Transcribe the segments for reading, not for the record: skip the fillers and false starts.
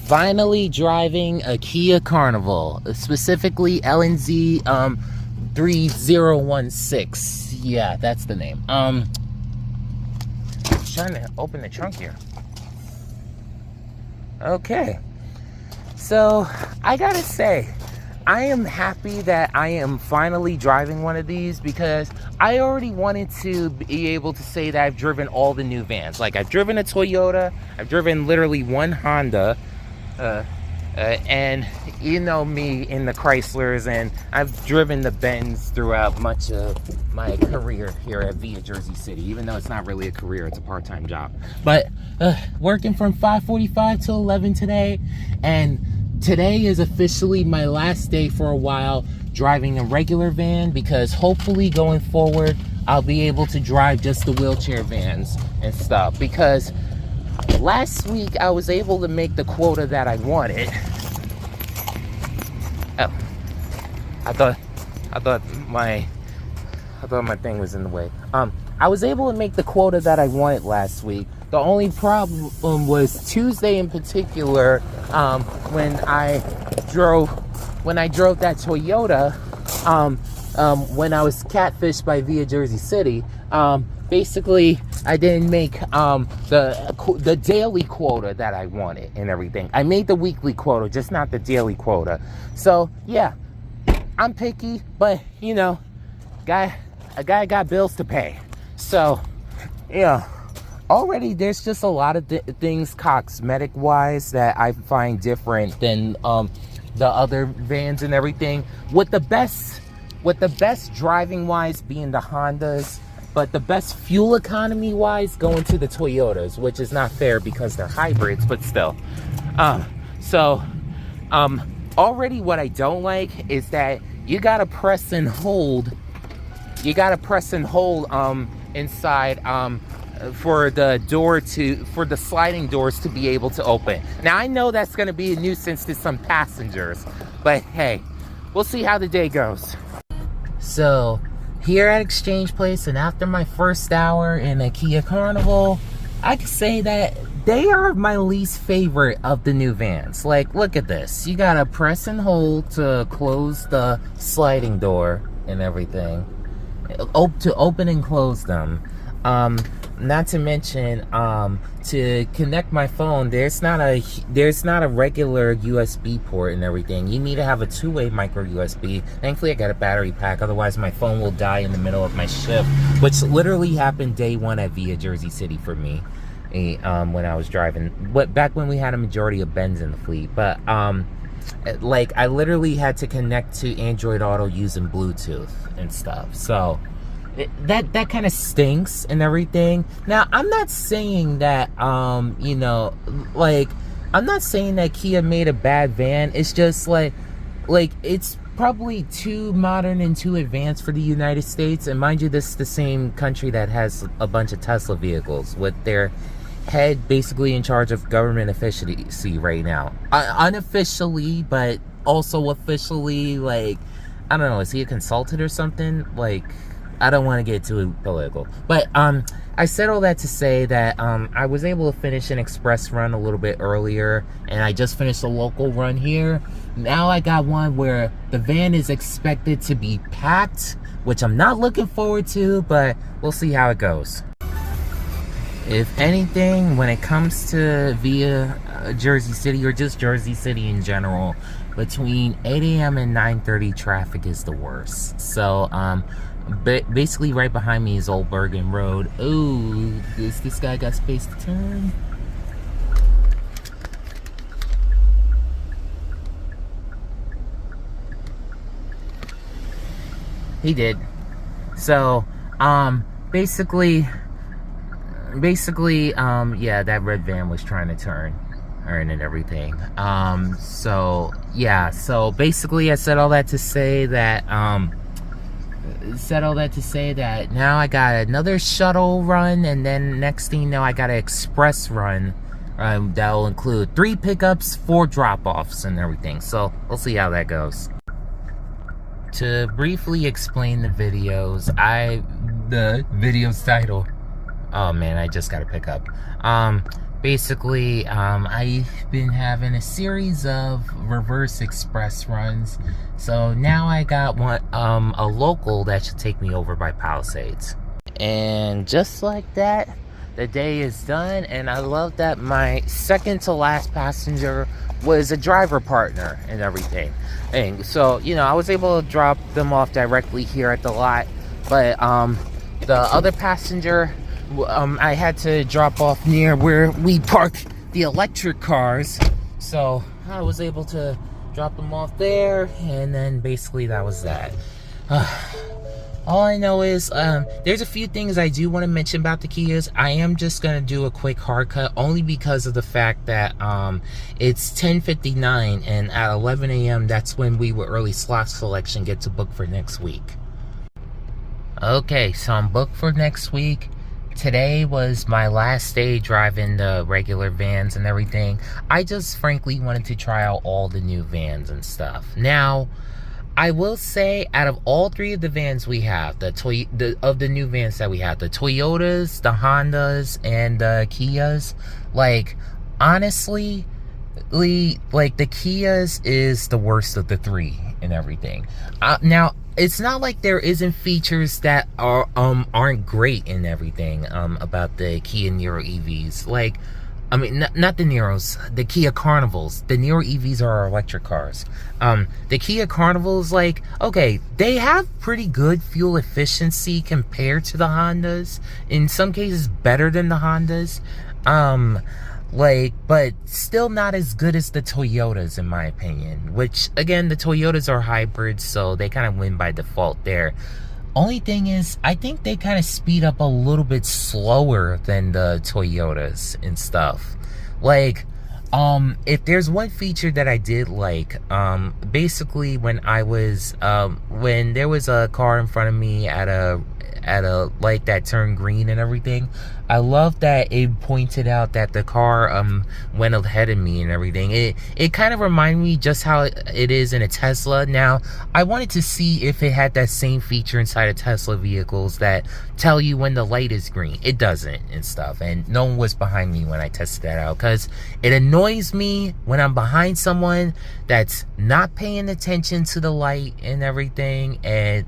finally driving a Kia Carnival, specifically LNZ 3016. Yeah, that's the name. I'm trying to open the trunk here. Okay, so I gotta say, I am happy that I am finally driving one of these, because I already wanted to be able to say that I've driven all the new vans. Like, I've driven a Toyota, I've driven literally one Honda, and you know me in the Chryslers, and I've driven the Benz throughout much of my career here at Via Jersey City, even though it's not really a career, it's a part-time job. But working from 5:45 till 11 today, and today is officially my last day for a while driving a regular van, because hopefully going forward I'll be able to drive just the wheelchair vans and stuff, because last week I was able to make the quota that I wanted. Oh, I thought my thing was in the way. I was able to make the quota that I wanted last week. The only problem was Tuesday in particular, when I drove that Toyota, when I was catfished by Via Jersey City. Basically, I didn't make the daily quota that I wanted and everything. I made the weekly quota, just not the daily quota. So yeah, I'm picky, but you know, a guy got bills to pay. So yeah, already there's just a lot of things cosmetic wise that I find different than the other vans and everything. With the best driving wise being the Hondas, but the best fuel economy wise going to the Toyotas, which is not fair because they're hybrids, but still. Already what I don't like is that you gotta press and hold. You gotta press and hold inside for the sliding doors to be able to open. Now I know that's gonna be a nuisance to some passengers, but hey, we'll see how the day goes. So here at Exchange Place, and after my first hour in a Kia Carnival, I can say that they are my least favorite of the new vans. Like, look at this. You gotta press and hold to close the sliding door and everything. To open and close them. Not to mention, to connect my phone, there's not a regular USB port and everything. You need to have a two-way micro USB. Thankfully, I got a battery pack. Otherwise, my phone will die in the middle of my shift, which literally happened day one at Via Jersey City for me, when I was driving. But back when we had a majority of Benz in the fleet, but like I literally had to connect to Android Auto using Bluetooth and stuff. So that kind of stinks and everything. Now, I'm not saying that, you know, like, I'm not saying that Kia made a bad van. It's just like it's probably too modern and too advanced for the United States. And mind you, this is the same country that has a bunch of Tesla vehicles, with their head basically in charge of government efficiency right now. Unofficially, but also officially, like, I don't know, is he a consultant or something? Like, I don't want to get too political, but I said all that to say that I was able to finish an express run a little bit earlier, and I just finished a local run here. Now I got one where the van is expected to be packed, which I'm not looking forward to, but we'll see how it goes. If anything, when it comes to Via Jersey City, or just Jersey City in general, between 8 a.m. and 9:30 traffic is the worst. So basically right behind me is Old Bergen Road. Oh, this guy got space to turn? He did. So basically yeah, that red van was trying to turn and everything. So yeah, so basically I said all that to say that now I got another shuttle run, and then next thing you know, I got an express run that will include 3 pickups, 4 drop-offs and everything. So we'll see how that goes. To briefly explain the videos, the video's title, oh man, I just gotta pick up. Basically, I've been having a series of reverse express runs. So now I got one, a local that should take me over by Palisades. And just like that, the day is done. And I love that my second to last passenger was a driver partner and everything. And so, I was able to drop them off directly here at the lot. But the other passenger, I had to drop off near where we park the electric cars. So I was able to drop them off there, and then basically that was that. All I know is there's a few things I do want to mention about the Kias. I am just going to do a quick hard cut only because of the fact that it's 10:59, and at 11 a.m. that's when we with early slot selection get to book for next week. Okay, so I'm booked for next week. Today was my last day driving the regular vans and everything. I just frankly wanted to try out all the new vans and stuff. Now, I will say, out of all three of the vans we have, of the new vans that we have, the Toyotas, the Hondas, and the Kias, like, honestly, like, the Kias is the worst of the three and everything. Now, it's not like there isn't features that aren't great and everything about the Kia Niro EVs. Like, I mean, not the Niros, the Kia Carnivals. The Niro EVs are our electric cars. The Kia Carnivals, like, okay, they have pretty good fuel efficiency compared to the Hondas. In some cases, better than the Hondas. But still not as good as the Toyotas, in my opinion. Which, again, the Toyotas are hybrids, so they kind of win by default there. Only thing is, I think they kind of speed up a little bit slower than the Toyotas and stuff. Like, if there's one feature that I did like, basically when when there was a car in front of me at a light that turned green and everything, I love that it pointed out that the car went ahead of me and everything. It kind of reminded me just how it is in a Tesla. Now, I wanted to see if it had that same feature inside of Tesla vehicles that tell you when the light is green. It doesn't and stuff, and no one was behind me when I tested that out, because it annoys me when I'm behind someone that's not paying attention to the light and everything, and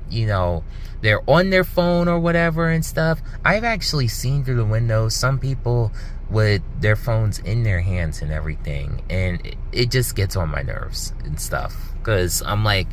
they're on their phone or whatever and stuff. I've actually seen through the window some people with their phones in their hands and everything, and it just gets on my nerves and stuff, because I'm like,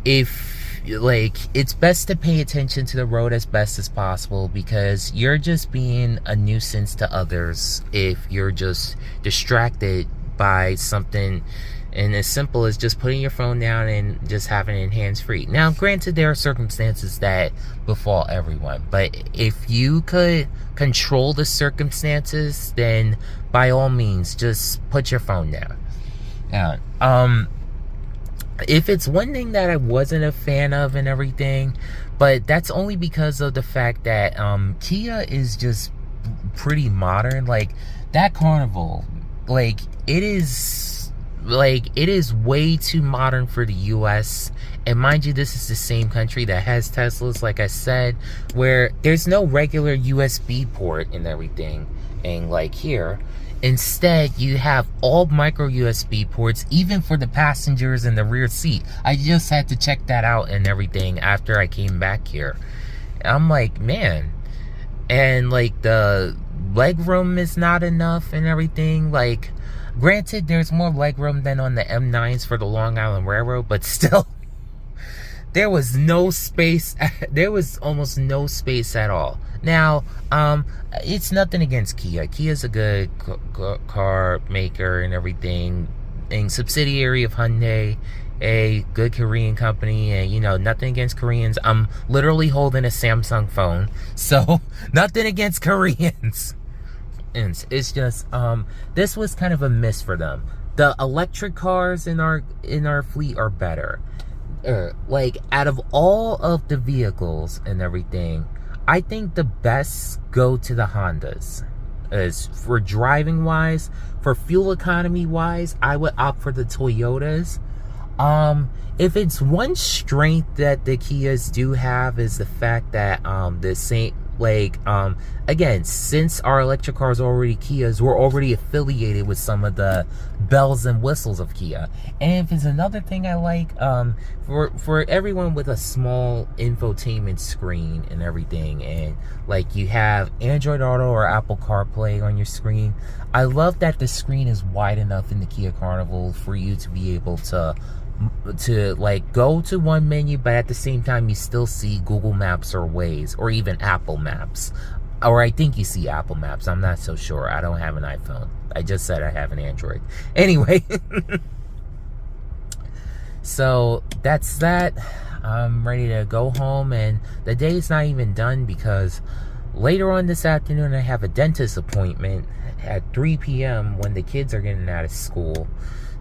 it's best to pay attention to the road as best as possible, because you're just being a nuisance to others if you're just distracted by something and as simple as just putting your phone down and just having it hands-free. Now, granted, there are circumstances that befall everyone, but if you could control the circumstances, then by all means, just put your phone down. Now, if it's one thing that I wasn't a fan of and everything, but that's only because of the fact that Kia is just pretty modern. Like, that Carnival, it is way too modern for the US. And mind you, this is the same country that has Teslas, like I said, where there's no regular USB port and everything, and like here, instead you have all micro USB ports, even for the passengers in the rear seat. I just had to check that out and everything after I came back here. I'm like, man. And like, the leg room is not enough and everything. Like, granted, there's more legroom than on the M9s for the Long Island Railroad, but still, there was no space. There was almost no space at all. Now, it's nothing against Kia. Kia's a good car maker and everything, and subsidiary of Hyundai, a good Korean company, and nothing against Koreans. I'm literally holding a Samsung phone, so nothing against Koreans. It's just this was kind of a miss for them. The electric cars in our fleet are better. Like, out of all of the vehicles and everything, I think the best go to the Hondas. As for driving wise, for fuel economy wise, I would opt for the Toyotas. If it's one strength that the Kias do have, is the fact that Like, again, since our electric cars are already Kias, we're already affiliated with some of the bells and whistles of Kia. And if it's another thing I like, for everyone with a small infotainment screen and everything, and like you have Android Auto or Apple CarPlay on your screen, I love that the screen is wide enough in the Kia Carnival for you to be able to like go to one menu, but at the same time you still see Google Maps or Waze or even Apple Maps, or I think you see Apple Maps. I'm not so sure. I don't have an iPhone. I just said I have an Android. Anyway, so that's that. I'm ready to go home, and the day's not even done because later on this afternoon I have a dentist appointment at 3 p.m. when the kids are getting out of school.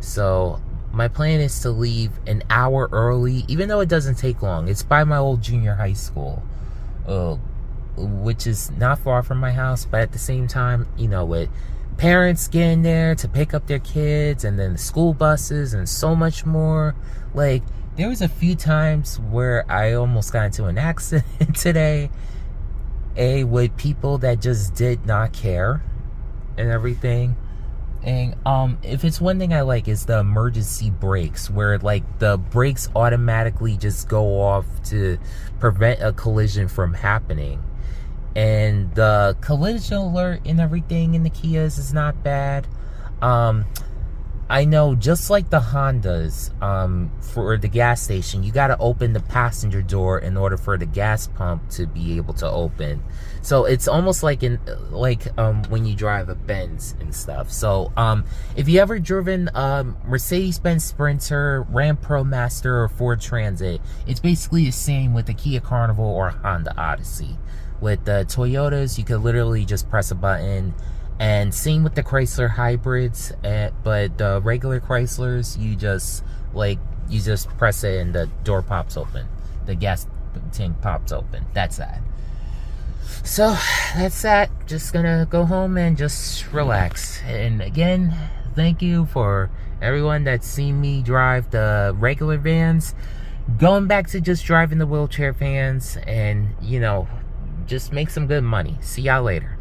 So my plan is to leave an hour early, even though it doesn't take long. It's by my old junior high school, which is not far from my house, but at the same time, you know, with parents getting there to pick up their kids, and then the school buses and so much more. Like, there was a few times where I almost got into an accident today, with people that just did not care and everything. And if it's one thing I like, is the emergency brakes, where like the brakes automatically just go off to prevent a collision from happening. And the collision alert and everything in the Kias is not bad. I know, just like the Hondas, for the gas station, you got to open the passenger door in order for the gas pump to be able to open. So it's almost like when you drive a Benz and stuff. So if you ever driven Mercedes-Benz Sprinter, Ram ProMaster, or Ford Transit, it's basically the same with the Kia Carnival or Honda Odyssey. With the Toyotas, you could literally just press a button. And same with the Chrysler hybrids, but the regular Chryslers, you just press it and the door pops open. The gas tank pops open. That's that. So that's that. Just gonna go home and just relax. And again, thank you for everyone that's seen me drive the regular vans. Going back to just driving the wheelchair vans, and you know, just make some good money. See y'all later.